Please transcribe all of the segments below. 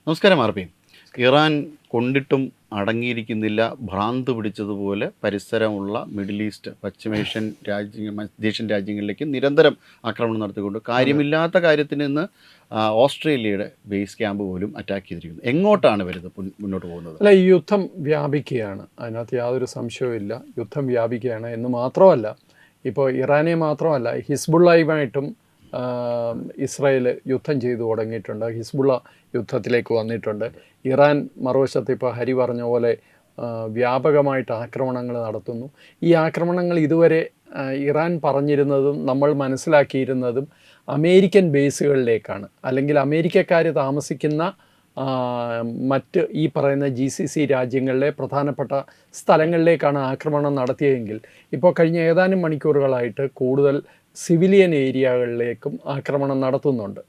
നമസ്കാരം RP. Iran കൊണ്ടിട്ടും അടങ്ങിയിരിക്കുന്നില്ല. ഭ്രാന്ത് പിടിച്ചതുപോലെ പരിസരമുള്ള middle east, പശ്ചിമേഷ്യൻ മധ്യേഷ്യൻ രാജ്യങ്ങളിലേക്ക് നിരന്തരം ആക്രമണം നടത്തിക്കൊണ്ട് കാര്യമില്ലാത്ത കാര്യത്തിൽ നിന്ന് ഓസ്ട്രേലിയയുടെ ബേസ് ക്യാമ്പ് പോലും അറ്റാക്ക് ചെയ്തിരിക്കുന്നു. എങ്ങോട്ടാണ് വരുന്നത് മുന്നോട്ട് പോകുന്നത്? അല്ല, ഈ യുദ്ധം വ്യാപിക്കുകയാണ്, അതിനകത്ത് യാതൊരു സംശയവുമില്ല. യുദ്ധം വ്യാപിക്കുകയാണ് എന്ന് മാത്രമല്ല, ഇപ്പോൾ ഇറാനെ മാത്രമല്ല, ഹിസ്ബുള്ളയുമായിട്ടും ഇസ്രായേൽ യുദ്ധം ചെയ്തു തുടങ്ങിയിട്ടുണ്ട്. ഹിസ്ബുള്ള യുദ്ധത്തിലേക്ക് വന്നിട്ടുണ്ട്. ഇറാൻ മറുവശത്ത് ഇപ്പോൾ ഹരി പറഞ്ഞ പോലെ വ്യാപകമായിട്ട് ആക്രമണങ്ങൾ നടത്തുന്നു. ഈ ആക്രമണങ്ങൾ ഇതുവരെ ഇറാൻ പറഞ്ഞിരുന്നതും നമ്മൾ മനസ്സിലാക്കിയിരുന്നതും അമേരിക്കൻ ബേസുകളിലേക്കാണ്, അല്ലെങ്കിൽ അമേരിക്കക്കാർ താമസിക്കുന്ന മറ്റ് ഈ പറയുന്ന GCC രാജ്യങ്ങളിലെ പ്രധാനപ്പെട്ട സ്ഥലങ്ങളിലേക്കാണ് ആക്രമണം നടത്തിയതെങ്കിൽ ഇപ്പോൾ കഴിഞ്ഞ ഏതാനും മണിക്കൂറുകളായിട്ട് കൂടുതൽ സിവിലിയൻ ഏരിയകളിലേക്കും ആക്രമണം നടത്തുന്നുണ്ട്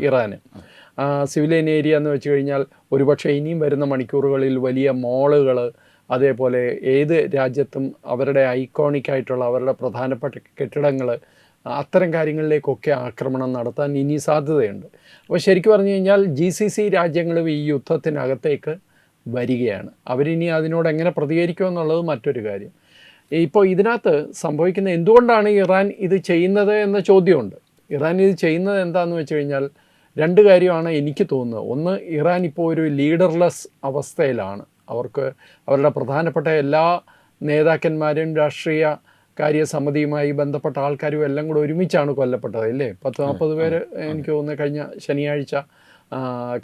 ഇറാന്. സിവിലിയൻ ഏരിയ എന്ന് വെച്ച് കഴിഞ്ഞാൽ ഒരുപക്ഷെ ഇനിയും വരുന്ന മണിക്കൂറുകളിൽ വലിയ മോളുകൾ, അതേപോലെ ഏത് രാജ്യത്തും അവരുടെ ഐക്കോണിക്കായിട്ടുള്ള അവരുടെ പ്രധാനപ്പെട്ട കെട്ടിടങ്ങൾ, അത്തരം കാര്യങ്ങളിലേക്കൊക്കെ ആക്രമണം നടത്താൻ ഇനി സാധ്യതയുണ്ട്. അപ്പോൾ ശരിക്കും പറഞ്ഞു കഴിഞ്ഞാൽ GCC രാജ്യങ്ങളും ഈ യുദ്ധത്തിനകത്തേക്ക് വരികയാണ്. അവരിനി അതിനോട് എങ്ങനെ പ്രതികരിക്കുമെന്നുള്ളത് മറ്റൊരു കാര്യം. ഇപ്പോൾ ഇതിനകത്ത് സംഭവിക്കുന്ന എന്തുകൊണ്ടാണ് ഇറാൻ ഇത് ചെയ്യുന്നത് എന്ന ചോദ്യമുണ്ട്. ഇറാൻ ഇത് ചെയ്യുന്നത് എന്താണെന്ന് വെച്ച് കഴിഞ്ഞാൽ രണ്ട് കാര്യമാണ് എനിക്ക് തോന്നുന്നത്. ഒന്ന്, ഇറാൻ ഇപ്പോൾ ഒരു ലീഡർലെസ് അവസ്ഥയിലാണ്. അവർക്ക് അവരുടെ പ്രധാനപ്പെട്ട എല്ലാ നേതാക്കന്മാരും രാഷ്ട്രീയ കാര്യസമിതിയുമായി ബന്ധപ്പെട്ട ആൾക്കാരും എല്ലാം കൂടെ ഒരുമിച്ചാണ് കൊല്ലപ്പെട്ടത്, അല്ലേ? 10-40 പേര് എനിക്ക് തോന്നുന്നു കഴിഞ്ഞ ശനിയാഴ്ച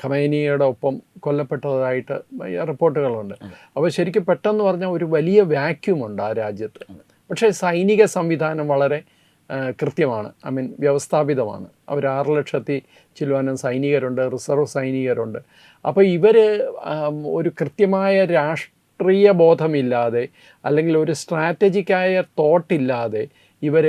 ഖമേനിയുടെ ഒപ്പം കൊല്ലപ്പെട്ടതായിട്ട് റിപ്പോർട്ടുകളുണ്ട്. അപ്പോൾ ശരിക്കും പെട്ടെന്ന് പറഞ്ഞാൽ ഒരു വലിയ വാക്യൂമുണ്ട് ആ രാജ്യത്ത്. പക്ഷേ സൈനിക സംവിധാനം വളരെ കൃത്യമാണ്, വ്യവസ്ഥാപിതമാണ്. അവർ 6 ലക്ഷത്തി ചില്ലുവാനും സൈനികരുണ്ട്, റിസർവ് സൈനികരുണ്ട്. അപ്പോൾ ഇവർ ഒരു കൃത്യമായ രാഷ്ട്രീയ ബോധമില്ലാതെ, അല്ലെങ്കിൽ ഒരു സ്ട്രാറ്റജിക്കായ തോട്ടില്ലാതെ ഇവർ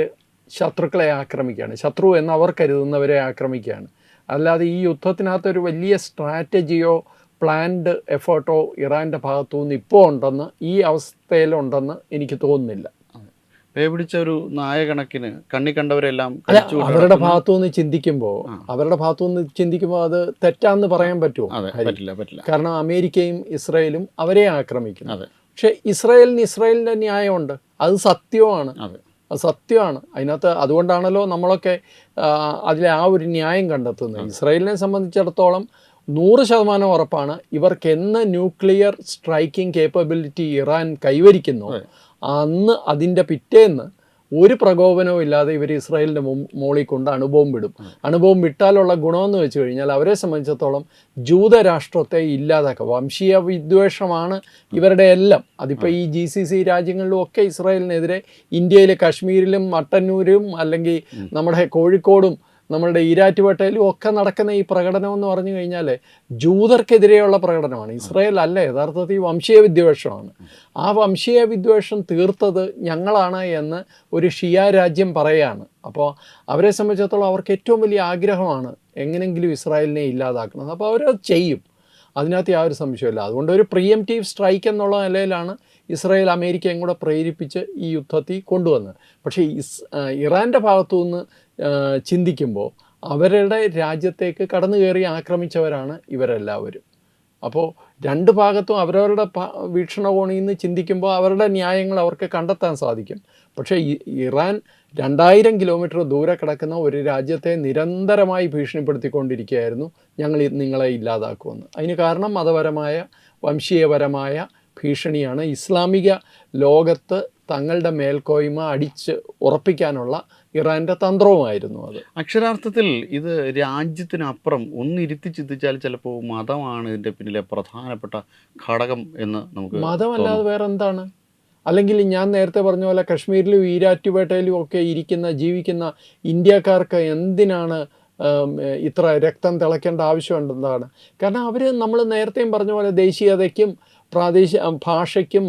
ശത്രുക്കളെ ആക്രമിക്കുകയാണ്. ശത്രു എന്ന് അവർ കരുതുന്നവരെ ആക്രമിക്കുകയാണ്. അല്ലാതെ ഈ യുദ്ധത്തിനകത്തൊരു വലിയ സ്ട്രാറ്റജിയോ പ്ലാൻഡ് എഫേർട്ടോ ഇറാൻ്റെ ഭാഗത്തു നിന്ന് ഇപ്പോൾ ഉണ്ടെന്ന്, ഈ അവസ്ഥയിലുണ്ടെന്ന് എനിക്ക് തോന്നുന്നില്ല. പിടിച്ച ഒരു നായകണക്കിന് കണ്ണി കണ്ടവരെല്ലാം അവരുടെ ഭാഗത്തുനിന്ന് ചിന്തിക്കുമ്പോൾ അത് തെറ്റാന്ന് പറയാൻ പറ്റുമോ? പറ്റില്ല. കാരണം അമേരിക്കയും ഇസ്രായേലും അവരെ ആക്രമിക്കുന്നു. പക്ഷെ ഇസ്രായേലിൻ്റെ ന്യായമുണ്ട്, അത് സത്യമാണ്. അതിനകത്ത് അതുകൊണ്ടാണല്ലോ നമ്മളൊക്കെ അതിലെ ആ ഒരു ന്യായം കണ്ടെത്തുന്നത്. ഇസ്രായേലിനെ സംബന്ധിച്ചിടത്തോളം 100% ഉറപ്പാണ്, ഇവർക്ക് എന്ന് ന്യൂക്ലിയർ സ്ട്രൈക്കിംഗ് കേപ്പബിലിറ്റി ഇറാൻ കൈവരിക്കുന്നു, അന്ന് അതിൻ്റെ പിറ്റേന്ന് ഒരു പ്രകോപനവും ഇല്ലാതെ ഇവർ ഇസ്രായേലിൻ്റെ മോളിൽ കൊണ്ട് അണുബോംബ് വിടും. അണുബോംബ് വിട്ടാലുള്ള ഗുണമെന്ന് വെച്ച് കഴിഞ്ഞാൽ അവരെ സംബന്ധിച്ചിടത്തോളം ജൂതരാഷ്ട്രത്തെ ഇല്ലാതാക്കുക. വംശീയ വിദ്വേഷമാണ് ഇവരുടെ എല്ലാം. അതിപ്പോൾ ഈ GCC രാജ്യങ്ങളിലും ഒക്കെ ഇസ്രായേലിനെതിരെ, ഇന്ത്യയിലെ കശ്മീരിലും മട്ടന്നൂരും അല്ലെങ്കിൽ നമ്മുടെ കോഴിക്കോടും നമ്മളുടെ ഈരാറ്റുപേട്ടയിലും ഒക്കെ നടക്കുന്ന ഈ പ്രകടനം എന്ന് പറഞ്ഞു കഴിഞ്ഞാൽ ജൂതർക്കെതിരെയുള്ള പ്രകടനമാണ്. ഇസ്രായേൽ അല്ല, യഥാർത്ഥത്തിൽ വംശീയ വിദ്വേഷമാണ്. ആ വംശീയ വിദ്വേഷം തീർത്തത് ഞങ്ങളാണ് എന്ന് ഒരു ഷിയ രാജ്യം പറയുകയാണ്. അപ്പോൾ അവരെ സംബന്ധിച്ചിടത്തോളം അവർക്ക് ഏറ്റവും വലിയ ആഗ്രഹമാണ് എങ്ങനെയെങ്കിലും ഇസ്രായേലിനെ ഇല്ലാതാക്കുന്നത്. അപ്പോൾ അവരത് ചെയ്യും, അതിനകത്ത് യാതൊരു സംശയമില്ല. അതുകൊണ്ട് ഒരു പ്രീഎംപ്റ്റീവ് സ്ട്രൈക്ക് എന്നുള്ള നിലയിലാണ് ഇസ്രായേൽ അമേരിക്കയും കൂടെ പ്രേരിപ്പിച്ച് ഈ യുദ്ധത്തിൽ കൊണ്ടുവന്നത്. പക്ഷേ ഇറാൻ്റെ ഭാഗത്തു നിന്ന് ചിന്തിക്കുമ്പോൾ അവരുടെ രാജ്യത്തേക്ക് കടന്നു കയറി ആക്രമിച്ചവരാണ് ഇവരെല്ലാവരും. അപ്പോൾ രണ്ട് ഭാഗത്തും അവരവരുടെ വീക്ഷണകോണിൽ നിന്ന് ചിന്തിക്കുമ്പോൾ അവരുടെ ന്യായങ്ങൾ അവർക്ക് കണ്ടെത്താൻ സാധിക്കും. പക്ഷേ ഇറാൻ 2000 കിലോമീറ്റർ ദൂരെ കിടക്കുന്ന ഒരു രാജ്യത്തെ നിരന്തരമായി ഭീഷണിപ്പെടുത്തിക്കൊണ്ടിരിക്കുകയായിരുന്നു, ഞങ്ങൾ നിങ്ങളെ ഇല്ലാതാക്കുമെന്ന്. അതിന് കാരണം മതപരമായ വംശീയപരമായ ഭീഷണിയാണ്. ഇസ്ലാമിക ലോകത്ത് തങ്ങളുടെ മേൽക്കോയ്മ അടിച്ച് ഉറപ്പിക്കാനുള്ള ഇറാൻ്റെ തന്ത്രവുമായിരുന്നു അത്. അക്ഷരാർത്ഥത്തിൽ ഇത് രാജ്യത്തിനപ്പുറം ഒന്നിരുത്തി ചിന്തിച്ചാൽ ചിലപ്പോൾ മതമാണ് ഇതിൻ്റെ പിന്നിലെ പ്രധാനപ്പെട്ട ഘടകം എന്ന് നമുക്ക്. മതമല്ലാതെ വേറെ എന്താണ്? അല്ലെങ്കിൽ ഞാൻ നേരത്തെ പറഞ്ഞ പോലെ കശ്മീരിലും ഈരാറ്റുപേട്ടയിലും ഒക്കെ ജീവിക്കുന്ന ഇന്ത്യക്കാർക്ക് എന്തിനാണ് ഇത്ര രക്തം തിളയ്ക്കേണ്ട ആവശ്യമുണ്ടെന്നാണ്? കാരണം അവർ, നമ്മൾ നേരത്തെയും പറഞ്ഞ പോലെ, ദേശീയതയ്ക്കും ഭാഷയ്ക്കും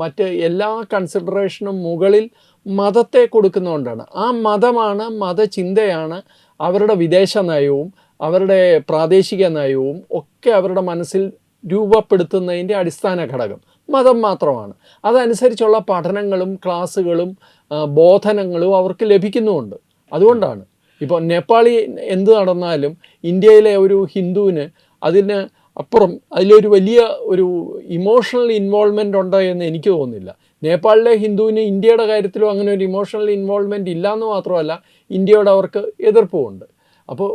മറ്റ് എല്ലാ കൺസിഡറേഷനും മുകളിൽ മതത്തെ കൊടുക്കുന്നതുകൊണ്ടാണ്. ആ മതമാണ്, മതചിന്തയാണ് അവരുടെ വിദേശ നയവും അവരുടെ പ്രാദേശിക നയവും ഒക്കെ അവരുടെ മനസ്സിൽ രൂപപ്പെടുത്തുന്നതിൻ്റെ അടിസ്ഥാന ഘടകം മതം മാത്രമാണ്. അതനുസരിച്ചുള്ള പഠനങ്ങളും ക്ലാസ്സുകളും ബോധനങ്ങളും അവർക്ക് ലഭിക്കുന്നുമുണ്ട്. അതുകൊണ്ടാണ് ഇപ്പോൾ നേപ്പാളി എന്ത് നടന്നാലും ഇന്ത്യയിലെ ഒരു ഹിന്ദുവിന് അതിന് അപ്പുറം അതിലൊരു വലിയ ഒരു ഇമോഷണൽ ഇൻവോൾവ്മെൻ്റ് ഉണ്ടോ എന്ന് എനിക്ക് തോന്നുന്നില്ല. നേപ്പാളിലെ ഹിന്ദുവിന് ഇന്ത്യയുടെ കാര്യത്തിലും അങ്ങനെ ഒരു ഇമോഷണൽ ഇൻവോൾവ്മെൻ്റ് ഇല്ലയെന്ന് മാത്രമല്ല, ഇന്ത്യയോട് അവർക്ക് എതിർപ്പുമുണ്ട്. അപ്പോൾ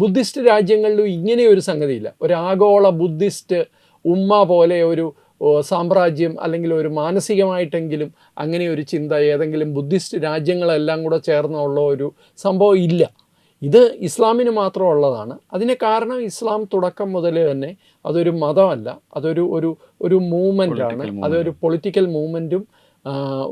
ബുദ്ധിസ്റ്റ് രാജ്യങ്ങളിലും ഇങ്ങനെ ഒരു സംഗതിയില്ല. ഒരു ആഗോള ബുദ്ധിസ്റ്റ് ഉമ്മ പോലെ ഒരു സാമ്രാജ്യം അല്ലെങ്കിൽ ഒരു മാനസികമായിട്ടെങ്കിലും അങ്ങനെ ഒരു ചിന്ത ഏതെങ്കിലും ബുദ്ധിസ്റ്റ് രാജ്യങ്ങളെല്ലാം കൂടെ ചേർന്നുള്ള ഒരു സംഭവം ഇല്ല. ഇത് ഇസ്ലാമിന് മാത്രമുള്ളതാണ്. അതിന് കാരണം ഇസ്ലാം തുടക്കം മുതൽ തന്നെ അതൊരു മതമല്ല, അതൊരു ഒരു ഒരു മൂവ്മെൻ്റാണ്, അതൊരു പൊളിറ്റിക്കൽ മൂവ്മെൻറ്റും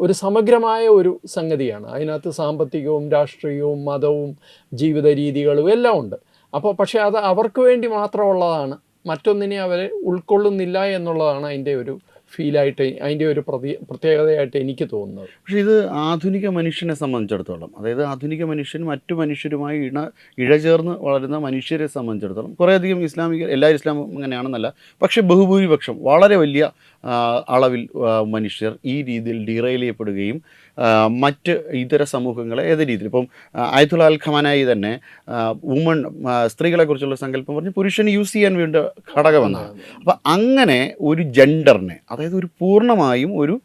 ഒരു സമഗ്രമായ ഒരു സംഗതിയാണ്. അതിനകത്ത് സാമ്പത്തികവും രാഷ്ട്രീയവും മതവും ജീവിത രീതികളും എല്ലാം ഉണ്ട്. അപ്പോൾ പക്ഷേ അത് അവർക്ക് വേണ്ടി മാത്രമുള്ളതാണ്, മറ്റൊന്നിനെ അവരെ ഉൾക്കൊള്ളുന്നില്ല എന്നുള്ളതാണ് അതിൻ്റെ ഒരു ഫീലായിട്ട്, അതിൻ്റെ ഒരു പ്രത്യേകതയായിട്ട് എനിക്ക് തോന്നുന്നത്. പക്ഷേ ഇത് ആധുനിക മനുഷ്യനെ സംബന്ധിച്ചിടത്തോളം, അതായത് ആധുനിക മനുഷ്യൻ മറ്റു മനുഷ്യരുമായി ഇഴചേർന്ന് വളരുന്ന മനുഷ്യരെ സംബന്ധിച്ചിടത്തോളം കുറേയധികം എല്ലാ ഇസ്ലാമും അങ്ങനെയാണെന്നല്ല, പക്ഷേ ബഹുഭൂരിപക്ഷം വളരെ വലിയ അളവിൽ മനുഷ്യർ ഈ രീതിയിൽ ഡീറെയിൽ ചെയ്യപ്പെടുകയും മറ്റ് ഇതര സമൂഹങ്ങളെ ഏത് രീതിയിൽ, ഇപ്പം ആയത്തുൽ അൽ ഖമാനായി തന്നെ സ്ത്രീകളെക്കുറിച്ചുള്ള സങ്കല്പം പറഞ്ഞ് പുരുഷന് യൂസ് ചെയ്യാൻ വേണ്ട ഘടകമെന്നാണ്. അപ്പം അങ്ങനെ ഒരു ജെൻഡറിനെ, അതായത് ഒരു പൂർണ്ണമായും ഒരു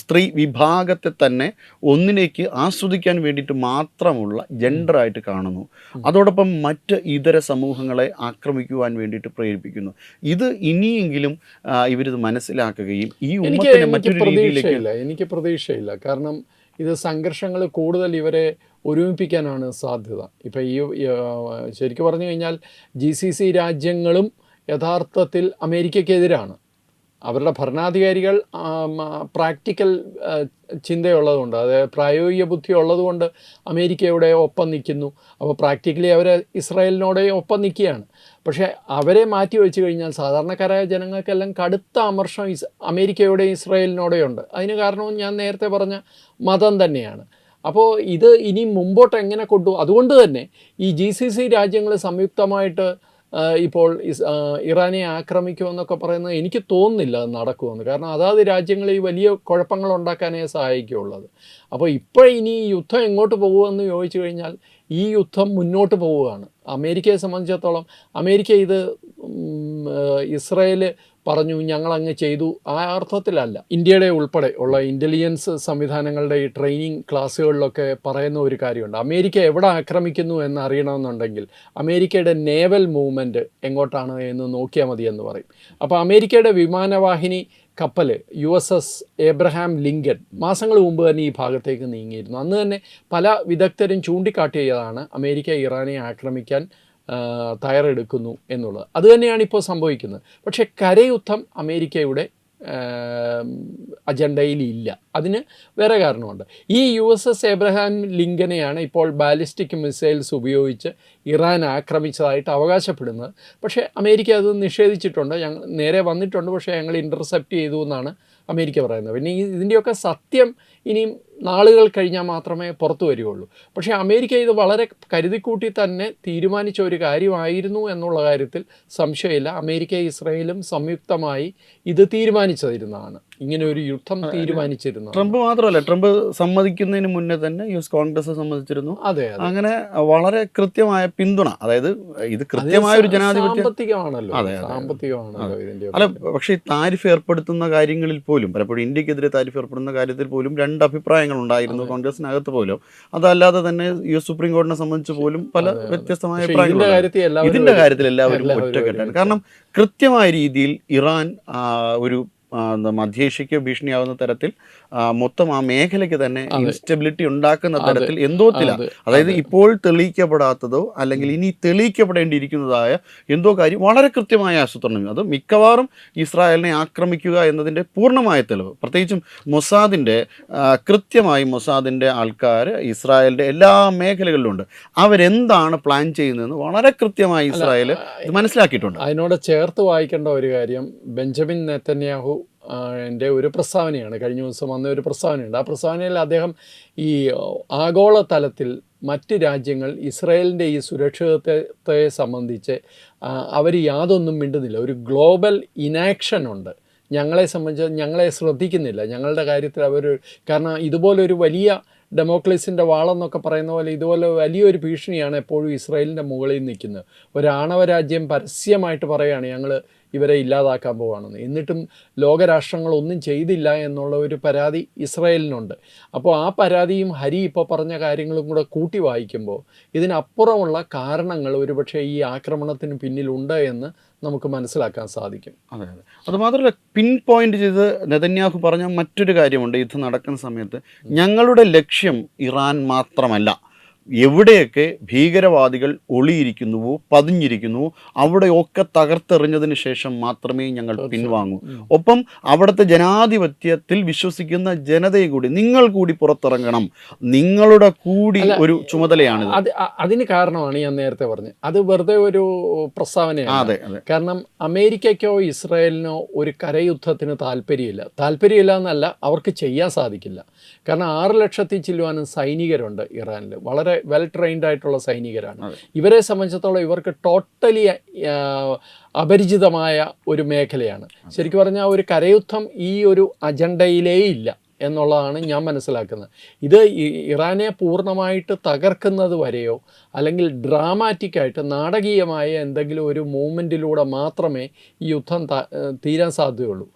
സ്ത്രീ വിഭാഗത്തെ തന്നെ ഒന്നിലേക്ക് ആസ്വദിക്കാൻ വേണ്ടിയിട്ട് മാത്രമുള്ള ജെൻഡറായിട്ട് കാണുന്നു. അതോടൊപ്പം മറ്റ് ഇതര സമൂഹങ്ങളെ ആക്രമിക്കുവാൻ വേണ്ടിയിട്ട് പ്രേരിപ്പിക്കുന്നു. ഇത് ഇനിയെങ്കിലും ഇവരിത് മനസ്സിലാക്കുകയും ഈ ഉമ്മത്തിനെ മറ്റൊരു രീതിയിലേക്ക്. എനിക്ക് പ്രതീക്ഷയില്ല. കാരണം ഇത് സംഘർഷങ്ങൾ കൂടുതൽ ഇവരെ ഒരുമിപ്പിക്കാനാണ് സാധ്യത. ഇപ്പം ശരിക്കും പറഞ്ഞു കഴിഞ്ഞാൽ GCC രാജ്യങ്ങളും യഥാർത്ഥത്തിൽ അമേരിക്കയ്ക്കെതിരാണ്. അവരുടെ ഭരണാധികാരികൾ പ്രാക്ടിക്കൽ ചിന്തയുള്ളതുകൊണ്ട്, അതായത് പ്രായോഗിക ബുദ്ധി ഉള്ളതുകൊണ്ട് അമേരിക്കയുടെ ഒപ്പം നിൽക്കുന്നു. അപ്പോൾ പ്രാക്ടിക്കലി അവർ ഇസ്രായേലിനോട് ഒപ്പം നിൽക്കുകയാണ്. പക്ഷേ അവരെ മാറ്റി വെച്ച് കഴിഞ്ഞാൽ സാധാരണക്കാരായ ജനങ്ങൾക്കെല്ലാം കടുത്ത അമർഷം അമേരിക്കയുടെയും ഇസ്രായേലിനോടെയും ഉണ്ട്. അതിന് കാരണവും ഞാൻ നേരത്തെ പറഞ്ഞ മതം തന്നെയാണ്. അപ്പോൾ ഇത് ഇനി മുമ്പോട്ട് എങ്ങനെ അതുകൊണ്ട് തന്നെ ഈ GCC രാജ്യങ്ങൾ സംയുക്തമായിട്ട് ഇപ്പോൾ ഇറാനെ ആക്രമിക്കുമെന്നൊക്കെ പറയുന്നത് എനിക്ക് തോന്നുന്നില്ല അത് നടക്കുമെന്ന്. കാരണം അതാത് രാജ്യങ്ങളിൽ വലിയ കുഴപ്പങ്ങൾ ഉണ്ടാക്കാനേ സഹായിക്കുകയുള്ളത്. അപ്പോൾ ഇപ്പോൾ ഇനി ഈ യുദ്ധം എങ്ങോട്ട് പോകുമെന്ന് ചോദിച്ചു കഴിഞ്ഞാൽ ഈ യുദ്ധം മുന്നോട്ട് പോവുകയാണ്. അമേരിക്കയെ സംബന്ധിച്ചിടത്തോളം അമേരിക്ക ഇത് ഇസ്രായേൽ പറഞ്ഞു ഞങ്ങളങ്ങ് ചെയ്തു ആ അർത്ഥത്തിലല്ല. ഇന്ത്യയുടെ ഉൾപ്പെടെ ഉള്ള ഇൻ്റലിജൻസ് സംവിധാനങ്ങളുടെ ഈ ട്രെയിനിങ് ക്ലാസ്സുകളിലൊക്കെ പറയുന്ന ഒരു കാര്യമുണ്ട്. അമേരിക്ക എവിടെ ആക്രമിക്കുന്നു എന്ന് അറിയണമെന്നുണ്ടെങ്കിൽ അമേരിക്കയുടെ നേവൽ മൂവ്മെൻറ്റ് എങ്ങോട്ടാണ് എന്ന് നോക്കിയാൽ മതി എന്ന് പറയും. അപ്പോൾ അമേരിക്കയുടെ വിമാനവാഹിനി കപ്പൽ USS ഏബ്രഹാം ലിങ്കൺ മാസങ്ങൾ മുമ്പ് തന്നെ ഈ ഭാഗത്തേക്ക് നീങ്ങിയിരുന്നു. അന്ന് തന്നെ പല വിദഗ്ധരും ചൂണ്ടിക്കാട്ടിയതാണ് അമേരിക്ക ഇറാനെ ആക്രമിക്കാൻ തയ്യാറെടുക്കുന്നു എന്നുള്ളത്. അതുതന്നെയാണ് ഇപ്പോൾ സംഭവിക്കുന്നത്. പക്ഷേ കരയുദ്ധം അമേരിക്കയുടെ അജണ്ടയിൽ ഇല്ല. അതിന് വേറെ കാരണമുണ്ട്. ഈ USS ഏബ്രഹാം ലിങ്കനെയാണ് ഇപ്പോൾ ബാലിസ്റ്റിക് മിസൈൽസ് ഉപയോഗിച്ച് ഇറാൻ ആക്രമിച്ചതായിട്ട് അവകാശപ്പെടുന്നത്. പക്ഷേ അമേരിക്ക അത് നിഷേധിച്ചിട്ടുണ്ട്. ഞങ്ങൾ നേരെ വന്നിട്ടുണ്ട്, പക്ഷേ ഞങ്ങൾ ഇൻ്റർസെപ്റ്റ് ചെയ്തു എന്നാണ് അമേരിക്ക പറയുന്നത്. പിന്നെ ഇതിൻ്റെയൊക്കെ സത്യം ഇനിയും നാളുകൾ കഴിഞ്ഞാൽ മാത്രമേ പുറത്തു വരികയുള്ളൂ. പക്ഷേ അമേരിക്ക ഇത് വളരെ കരുതിക്കൂട്ടി തന്നെ തീരുമാനിച്ച ഒരു കാര്യമായിരുന്നു എന്നുള്ള കാര്യത്തിൽ സംശയമില്ല. അമേരിക്ക ഇസ്രായേലും സംയുക്തമായി ഇത് തീരുമാനിച്ചിരുന്നതാണ്, ഇങ്ങനെ ഒരു യുദ്ധം തീരുമാനിച്ചിരുന്നു. ട്രംപ് മാത്രമല്ല, ട്രംപ് സമ്മതിക്കുന്നതിന് മുന്നേ തന്നെ US കോൺഗ്രസ് സമ്മതിച്ചിരുന്നു. അതെ, അങ്ങനെ വളരെ കൃത്യമായ പിന്തുണ, അതായത് ഇത് കൃത്യമായ ഒരു ജനാധിപത്യ സാമ്പത്തികമാണല്ലോ ഇതിന്റെ. അല്ല, പക്ഷേ താരിഫ് ഏർപ്പെടുത്തുന്ന കാര്യങ്ങളിൽ പോലും പലപ്പോഴും ഇന്ത്യക്കെതിരെ താരിഫ് ഏർപ്പെടുന്ന കാര്യത്തിൽ പോലും രണ്ട് അഭിപ്രായങ്ങൾ ഉണ്ടായിരുന്നു കോൺഗ്രസിനകത്ത് പോലും. അതല്ലാതെ തന്നെ US സുപ്രീം കോടതിനെ സംബന്ധിച്ച് പോലും പല വ്യത്യസ്തമായ അഭിപ്രായങ്ങൾ. ഇതിന്റെ കാര്യത്തിൽ എല്ലാവരും ഒറ്റക്കെട്ടാണ്. കാരണം കൃത്യമായ രീതിയിൽ ഇറാൻ ഒരു മധ്യേഷ്യയ്ക്ക് ഭീഷണിയാവുന്ന തരത്തിൽ മൊത്തം ആ മേഖലയ്ക്ക് തന്നെ ഇൻസ്റ്റബിലിറ്റി ഉണ്ടാക്കുന്ന തരത്തിൽ എന്തോത്തിലാണ്, അതായത് ഇപ്പോൾ തെളിയിക്കപ്പെടാത്തതോ അല്ലെങ്കിൽ ഇനി തെളിയിക്കപ്പെടേണ്ടിയിരിക്കുന്നതായ എന്തോ കാര്യം വളരെ കൃത്യമായ ആസൂത്രണം. അത് മിക്കവാറും ഇസ്രായേലിനെ ആക്രമിക്കുക എന്നതിൻ്റെ പൂർണ്ണമായ തെളിവ്, പ്രത്യേകിച്ചും മൊസാദിൻ്റെ ആൾക്കാർ ഇസ്രായേലിൻ്റെ എല്ലാ മേഖലകളിലുണ്ട്. അവരെന്താണ് പ്ലാൻ ചെയ്യുന്നതെന്ന് വളരെ കൃത്യമായി ഇസ്രായേൽ മനസ്സിലാക്കിയിട്ടുണ്ട്. അതിനോട് ചേർത്ത് വായിക്കേണ്ട ഒരു കാര്യം ബെഞ്ചമിൻ നെതന്യാഹു എൻ്റെ ഒരു പ്രസ്താവനയാണ്. കഴിഞ്ഞ ദിവസം വന്ന ഒരു പ്രസ്താവനയുണ്ട്. ആ പ്രസ്താവനയിൽ അദ്ദേഹം ഈ ആഗോള തലത്തിൽ മറ്റ് രാജ്യങ്ങൾ ഇസ്രായേലിൻ്റെ ഈ സുരക്ഷിതത്വത്തെ സംബന്ധിച്ച് അവർ യാതൊന്നും മിണ്ടുന്നില്ല. ഒരു ഗ്ലോബൽ ഇനാക്ഷൻ ഉണ്ട്. ഞങ്ങളെ സംബന്ധിച്ച് ഞങ്ങളെ ശ്രദ്ധിക്കുന്നില്ല, ഞങ്ങളുടെ കാര്യത്തിൽ അവർ. കാരണം ഇതുപോലൊരു വലിയ ഡെമോക്ലിസിൻ്റെ വാളെന്നൊക്കെ പറയുന്ന പോലെ ഇതുപോലെ വലിയൊരു ഭീഷണിയാണ് എപ്പോഴും ഇസ്രായേലിൻ്റെ മുകളിൽ നിൽക്കുന്നത്. ഒരു ആണവ രാജ്യം പരസ്യമായിട്ട് പറയുകയാണ് ഞങ്ങൾ ഇവരെ ഇല്ലാതാക്കാൻ പോവുകയാണെന്ന്. എന്നിട്ടും ലോകരാഷ്ട്രങ്ങളൊന്നും ചെയ്തില്ല എന്നുള്ള ഒരു പരാതി ഇസ്രായേലിനുണ്ട്. അപ്പോൾ ആ പരാതിയും ഹരി ഇപ്പോൾ പറഞ്ഞ കാര്യങ്ങളും കൂടെ കൂട്ടി വായിക്കുമ്പോൾ ഇതിനപ്പുറമുള്ള കാരണങ്ങൾ ഒരുപക്ഷെ ഈ ആക്രമണത്തിന് പിന്നിലുണ്ട് എന്ന് നമുക്ക് മനസ്സിലാക്കാൻ സാധിക്കും. അതെ അതെ. അതുമാത്രമല്ല, പിൻ പോയിന്റ് ചെയ്ത് നെതന്യാഹു പറഞ്ഞ മറ്റൊരു കാര്യമുണ്ട്. യുദ്ധം നടക്കുന്ന സമയത്ത് ഞങ്ങളുടെ ലക്ഷ്യം ഇറാൻ മാത്രമല്ല, എവിടെയൊക്കെ ഭീകരവാദികൾ ഒളിയിരിക്കുന്നുവോ പതിഞ്ഞിരിക്കുന്നുവോ അവിടെയൊക്കെ തകർത്തെറിഞ്ഞതിന് ശേഷം മാത്രമേ ഞങ്ങൾ പിൻവാങ്ങൂ. ഒപ്പം അവിടുത്തെ ജനാധിപത്യത്തിൽ വിശ്വസിക്കുന്ന ജനതയെ കൂടി നിങ്ങൾ കൂടി പുറത്തിറങ്ങണം, നിങ്ങളുടെ കൂടി ഒരു ചുമതലയാണ്. അതിന് കാരണമാണ് ഞാൻ നേരത്തെ പറഞ്ഞത്, അത് വെറുതെ ഒരു പ്രസ്താവനയാണ്. അതെ അതെ. കാരണം അമേരിക്കയ്ക്കോ ഇസ്രായേലിനോ ഒരു കരയുദ്ധത്തിന് താല്പര്യമില്ല എന്നല്ല, അവർക്ക് ചെയ്യാൻ സാധിക്കില്ല. കാരണം 6 ലക്ഷത്തിൽ ചില്ലുവാനും സൈനികരുണ്ട് ഇറാനിൽ, വളരെ വെൽ ട്രെയിൻഡ് ആയിട്ടുള്ള സൈനികരാണ്. ഇവരെ സംബന്ധിച്ചിടത്തോളം ഇവർക്ക് ടോട്ടലി അപരിചിതമായ ഒരു മേഖലയാണ്. ശരിക്കും പറഞ്ഞാൽ ഒരു കരയുദ്ധം ഈ ഒരു അജണ്ടയിലേ ഇല്ല എന്നുള്ളതാണ് ഞാൻ മനസ്സിലാക്കുന്നത്. ഇത് ഇറാനെ പൂർണ്ണമായിട്ട് തകർക്കുന്നത് വരെയോ അല്ലെങ്കിൽ ഡ്രാമാറ്റിക്കായിട്ട് നാടകീയമായ എന്തെങ്കിലും ഒരു മൂവ്മെൻറ്റിലൂടെ മാത്രമേ ഈ യുദ്ധം തീരാൻ സാധ്യതയുള്ളൂ.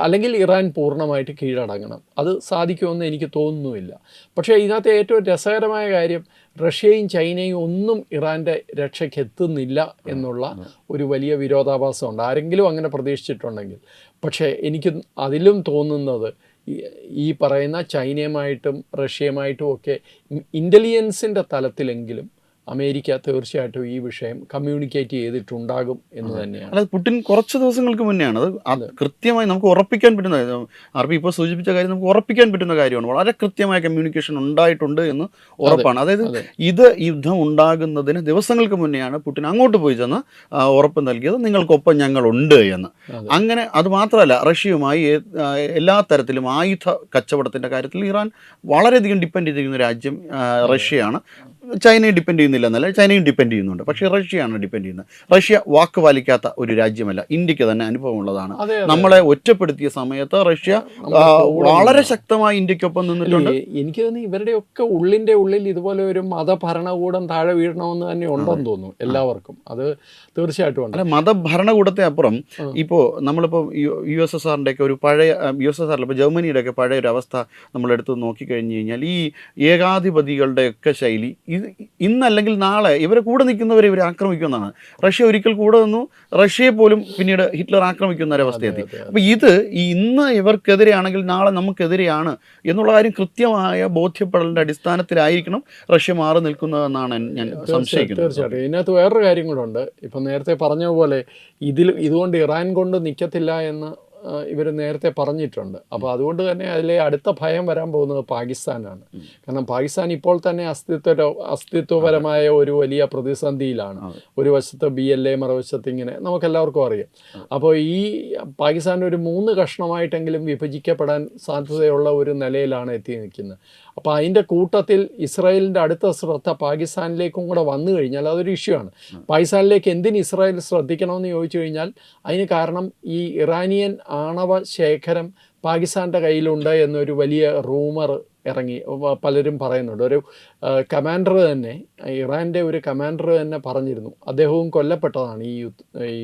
അല്ലെങ്കിൽ ഇറാൻ പൂർണ്ണമായിട്ട് കീഴടങ്ങണം. അത് സാധിക്കുമെന്ന് എനിക്ക് തോന്നുന്നുമില്ല. പക്ഷേ ഇതിനകത്ത് ഏറ്റവും രസകരമായ കാര്യം, റഷ്യയും ചൈനയും ഒന്നും ഇറാൻ്റെ രക്ഷയ്ക്ക് എത്തുന്നില്ല എന്നുള്ള ഒരു വലിയ വിരോധാഭാസമുണ്ട്, ആരെങ്കിലും അങ്ങനെ പ്രതീക്ഷിച്ചിട്ടുണ്ടെങ്കിൽ. പക്ഷേ എനിക്ക് അതിലും തോന്നുന്നത് ഈ പറയുന്ന ചൈനയുമായിട്ടും റഷ്യയുമായിട്ടും ഒക്കെ ഇൻ്റലിജൻസിൻ്റെ തലത്തിലെങ്കിലും അമേരിക്ക തീർച്ചയായിട്ടും ഈ വിഷയം കമ്മ്യൂണിക്കേറ്റ് ചെയ്തിട്ടുണ്ടാകും എന്ന് തന്നെയാണ്. അതായത് പുടിൻ കുറച്ച് ദിവസങ്ങൾക്ക് മുന്നെയാണ് അത് കൃത്യമായി നമുക്ക് ഉറപ്പിക്കാൻ പറ്റുന്ന, ആർപ്പി ഇപ്പോൾ സൂചിപ്പിച്ച കാര്യം നമുക്ക് ഉറപ്പിക്കാൻ പറ്റുന്ന കാര്യമാണ്. വളരെ കൃത്യമായ കമ്മ്യൂണിക്കേഷൻ ഉണ്ടായിട്ടുണ്ട് എന്ന് ഉറപ്പാണ്. അതായത് ഇത് യുദ്ധം ഉണ്ടാകുന്നതിന് ദിവസങ്ങൾക്ക് മുന്നെയാണ് പുടിൻ അങ്ങോട്ട് പോയി ചെന്ന് ഉറപ്പ് നൽകിയത്, നിങ്ങൾക്കൊപ്പം ഞങ്ങളുണ്ട് എന്ന്. അങ്ങനെ അത് മാത്രമല്ല, റഷ്യയുമായി എല്ലാ തരത്തിലും ആയുധ കച്ചവടത്തിൻ്റെ കാര്യത്തിൽ ഇറാൻ വളരെയധികം ഡിപ്പെൻഡ് ചെയ്തിരിക്കുന്ന രാജ്യം റഷ്യയാണ്. ചൈനയെ ഡിപ്പെൻഡ് ചെയ്യുന്നില്ല എന്നല്ല, ചൈനയും ഡിപ്പെൻഡ് ചെയ്യുന്നുണ്ട്. പക്ഷേ റഷ്യയാണ് ഡിപ്പെൻഡ് ചെയ്യുന്നത്. റഷ്യ വാക്ക് പാലിക്കാത്ത ഒരു രാജ്യമല്ല. ഇന്ത്യക്ക് തന്നെ അനുഭവമുള്ളതാണ്. നമ്മളെ ഒറ്റപ്പെടുത്തിയ സമയത്ത് റഷ്യ വളരെ ശക്തമായി ഇന്ത്യക്കൊപ്പം നിന്നിട്ടുണ്ട്. എനിക്ക് തോന്നുന്നു ഇവരുടെയൊക്കെ ഉള്ളിൽ ഇതുപോലെ ഒരു മതഭരണകൂടം താഴെ വീഴണമെന്ന് തന്നെ ഉണ്ടെന്ന് തോന്നുന്നു എല്ലാവർക്കും. അത് തീർച്ചയായിട്ടും ഉണ്ട്. അല്ല, മതഭരണകൂടത്തെ അപ്പുറം ഇപ്പോൾ നമ്മളിപ്പോൾ USSRൻ്റെ ഒക്കെ ഒരു പഴയ USSR ഇപ്പോൾ ജർമ്മനിയുടെ ഒക്കെ പഴയ ഒരു അവസ്ഥ നമ്മളെടുത്ത് നോക്കിക്കഴിഞ്ഞ് കഴിഞ്ഞാൽ ഈ ഏകാധിപതികളുടെയൊക്കെ ശൈലി ഇന്നല്ലെങ്കിൽ നാളെ ഇവരെ കൂടെ നിൽക്കുന്നവരെ ഇവരെ ആക്രമിക്കുമെന്നാണ്. റഷ്യ ഒരിക്കൽ കൂടെ നിന്നു, റഷ്യയെ പോലും പിന്നീട് ഹിറ്റ്ലർ ആക്രമിക്കുന്ന ഒരവസ്ഥയെത്തി. അപ്പോൾ ഇത് ഇന്ന് ഇവർക്കെതിരെയാണെങ്കിൽ നാളെ നമുക്കെതിരെയാണ് എന്നുള്ള കാര്യം കൃത്യമായ ബോധ്യപ്പെടലിൻ്റെ അടിസ്ഥാനത്തിലായിരിക്കണം റഷ്യ മാറി നിൽക്കുന്നതെന്നാണ് ഞാൻ സംശയിക്കുന്നത്. തീർച്ചയായിട്ടും. ഇതിനകത്ത് വേറൊരു കാര്യം കൂടെ ഉണ്ട്. ഇപ്പം നേരത്തെ പറഞ്ഞ പോലെ ഇതുകൊണ്ട് ഇറാൻ കൊണ്ട് നിൽക്കത്തില്ല എന്ന് ഇവർ നേരത്തെ പറഞ്ഞിട്ടുണ്ട്. അപ്പോൾ അതുകൊണ്ട് തന്നെ അതിലെ അടുത്ത ഭയം വരാൻ പോകുന്നത് പാകിസ്ഥാനാണ്. കാരണം പാകിസ്ഥാൻ ഇപ്പോൾ തന്നെ അസ്തിത്വപരമായ ഒരു വലിയ പ്രതിസന്ധിയിലാണ്. ഒരു വശത്ത് BLA, മറുവശത്ത് ഇങ്ങനെ നമുക്കെല്ലാവർക്കും അറിയാം. അപ്പോൾ ഈ പാകിസ്ഥാൻ ഒരു 3 കഷ്ണമായിട്ടെങ്കിലും വിഭജിക്കപ്പെടാൻ സാധ്യതയുള്ള ഒരു നിലയിലാണ് എത്തി നിൽക്കുന്നത്. അപ്പോൾ അതിൻ്റെ കൂട്ടത്തിൽ ഇസ്രായേലിൻ്റെ അടുത്ത ശ്രദ്ധ പാകിസ്ഥാനിലേക്കും കൂടെ വന്നു കഴിഞ്ഞാൽ അതൊരു ഇഷ്യൂ ആണ്. പാകിസ്ഥാനിലേക്ക് എന്തിന് ഇസ്രായേൽ ശ്രദ്ധിക്കണമെന്ന് ചോദിച്ചു കഴിഞ്ഞാൽ അതിന് കാരണം ഈ ഇറാനിയൻ ആണവ ശേഖരം പാകിസ്ഥാൻ്റെ കയ്യിലുണ്ട് എന്നൊരു വലിയ റൂമർ ഇറങ്ങി പലരും പറയുന്നുണ്ട്. ഒരു കമാൻഡർ തന്നെ, ഇറാൻ്റെ ഒരു കമാൻഡർ തന്നെ പറഞ്ഞിരുന്നു. അദ്ദേഹവും കൊല്ലപ്പെട്ടതാണ്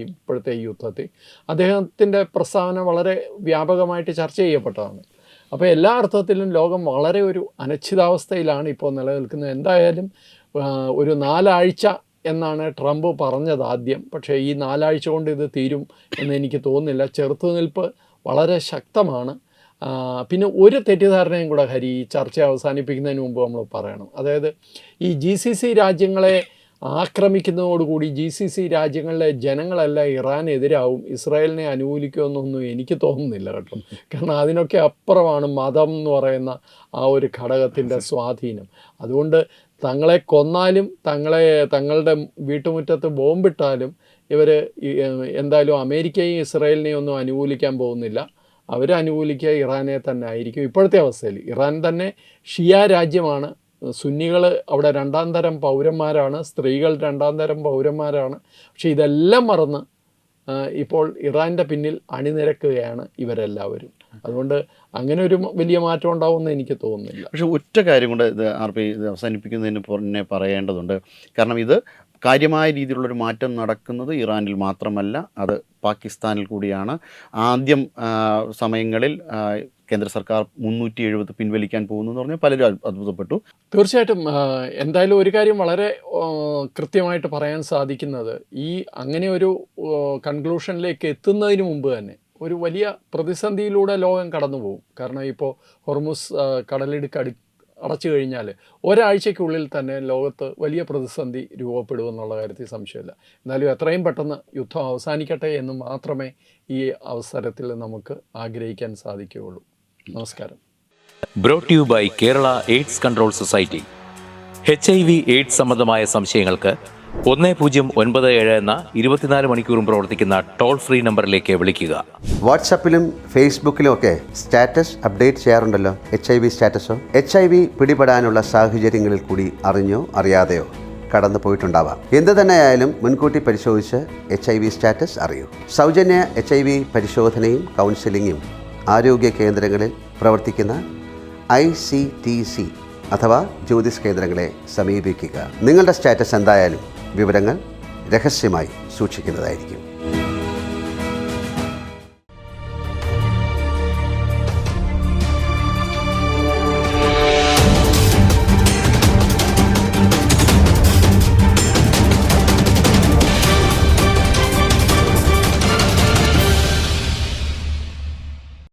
ഇപ്പോഴത്തെ ഈ യുദ്ധത്തിൽ. അദ്ദേഹത്തിൻ്റെ പ്രസ്താവന വളരെ വ്യാപകമായിട്ട് ചർച്ച ചെയ്യപ്പെട്ടതാണ്. അപ്പോൾ എല്ലാ അർത്ഥത്തിലും ലോകം വളരെ ഒരു അനിശ്ചിതാവസ്ഥയിലാണ് ഇപ്പോൾ നിലനിൽക്കുന്നത്. എന്തായാലും ഒരു 4 ആഴ്ച എന്നാണ് ട്രംപ് പറഞ്ഞത് ആദ്യം. പക്ഷേ ഈ 4 ആഴ്ച കൊണ്ട് ഇത് തീരും എന്ന് എനിക്ക് തോന്നുന്നില്ല. ചെറുത്തുനിൽപ്പ് വളരെ ശക്തമാണ്. പിന്നെ ഒരു തെറ്റിദ്ധാരണയും കൂടെ ഹരി ഈ ചർച്ച അവസാനിപ്പിക്കുന്നതിന് മുമ്പ് നമ്മൾ പറയണം. അതായത് ഈ GCC രാജ്യങ്ങളെ ആക്രമിക്കുന്നതോടുകൂടി GCC രാജ്യങ്ങളിലെ ജനങ്ങളെല്ലാം ഇറാനെതിരാവും, ഇസ്രായേലിനെ അനുകൂലിക്കുമെന്നൊന്നും എനിക്ക് തോന്നുന്നില്ല കേട്ടോ. കാരണം അതിനൊക്കെ അപ്പുറമാണ് മതം എന്ന് പറയുന്ന ആ ഒരു ഘടകത്തിൻ്റെ സ്വാധീനം. അതുകൊണ്ട് തങ്ങളെ കൊന്നാലും തങ്ങളുടെ വീട്ടുമുറ്റത്ത് ബോംബിട്ടാലും ഇവർ എന്തായാലും അമേരിക്കയും ഇസ്രായേലിനെയും ഒന്നും അനുകൂലിക്കാൻ പോകുന്നില്ല. അവർ അനുകൂലിക്കുക ഇറാനെ തന്നെ ആയിരിക്കും. ഇപ്പോഴത്തെ അവസ്ഥയിൽ ഇറാൻ തന്നെ ഷിയ രാജ്യമാണ്. സുന്നികൾ അവിടെ 2ാം തരം പൗരന്മാരാണ്, സ്ത്രീകൾ 2ാം തരം പൗരന്മാരാണ്. പക്ഷേ ഇതെല്ലാം മറന്ന് ഇപ്പോൾ ഇറാൻ്റെ പിന്നിൽ അണിനിരക്കുകയാണ് ഇവരെല്ലാവരും. അതുകൊണ്ട് അങ്ങനെ ഒരു വലിയ മാറ്റം ഉണ്ടാവുമെന്ന് എനിക്ക് തോന്നുന്നില്ല. പക്ഷേ ഒറ്റ കാര്യം കൊണ്ട് ഇത് RP ഇത് അവസാനിപ്പിക്കുന്നതിന് പുറമെ പറയേണ്ടതുണ്ട്. കാരണം ഇത് കാര്യമായ രീതിയിലുള്ളൊരു മാറ്റം നടക്കുന്നത് ഇറാനിൽ മാത്രമല്ല, അത് പാകിസ്ഥാനിൽ കൂടിയാണ്. ആദ്യം സമയങ്ങളിൽ കേന്ദ്ര സർക്കാർ 370 പിൻവലിക്കാൻ പോകുന്നു എന്ന് പറഞ്ഞാൽ പലരും അത്ഭുതപ്പെട്ടു. തീർച്ചയായിട്ടും എന്തായാലും ഒരു കാര്യം വളരെ കൃത്യമായിട്ട് പറയാൻ സാധിക്കുന്നത്, ഈ അങ്ങനെ ഒരു കൺക്ലൂഷനിലേക്ക് എത്തുന്നതിന് മുമ്പ് തന്നെ ഒരു വലിയ പ്രതിസന്ധിയിലൂടെ ലോകം കടന്നു പോകും. കാരണം ഇപ്പോൾ ഹോർമുസ് കടലിടുക്ക് അടച്ചു കഴിഞ്ഞാൽ ഒരാഴ്ചയ്ക്കുള്ളിൽ തന്നെ ലോകത്ത് വലിയ പ്രതിസന്ധി രൂപപ്പെടുമെന്നുള്ള കാര്യത്തിൽ സംശയമില്ല. എന്നാലും എത്രയും പെട്ടെന്ന് യുദ്ധം അവസാനിക്കട്ടെ എന്ന് മാത്രമേ ഈ അവസരത്തിൽ നമുക്ക് ആഗ്രഹിക്കാൻ സാധിക്കുകയുള്ളൂ. നമസ്കാരം. Brought you by Kerala AIDS control society. HIV AIDS സംബന്ധമായ സംശയങ്ങൾക്ക് 1097 എന്ന 24 മണിക്കൂറും പ്രവർത്തിക്കുന്ന ടോൾ ഫ്രീ നമ്പറിലേക്ക് വിളിക്കുക. വാട്സാപ്പിലും ഫേസ്ബുക്കിലും ഒക്കെ സ്റ്റാറ്റസ് അപ്ഡേറ്റ് ചെയ്യാറുണ്ടല്ലോ, HIV സ്റ്റാറ്റസോ. HIV പിടിപെടാനുള്ള സാഹചര്യങ്ങളിൽ കൂടി അറിഞ്ഞോ അറിയാതെയോ കടന്നു പോയിട്ടുണ്ടാവാം. എന്ത് തന്നെയായാലും മുൻകൂട്ടി പരിശോധിച്ച് HIV സ്റ്റാറ്റസ് അറിയൂ. സൗജന്യ HIV പരിശോധനയും കൗൺസിലിങ്ങും ആരോഗ്യ കേന്ദ്രങ്ങളിൽ പ്രവർത്തിക്കുന്ന ICTC അഥവാ ജ്യോതിസ് കേന്ദ്രങ്ങളെ സമീപിക്കുക. നിങ്ങളുടെ സ്റ്റാറ്റസ് എന്തായാലും വിവരങ്ങൾ രഹസ്യമായി സൂക്ഷിക്കുന്നതായിരിക്കും.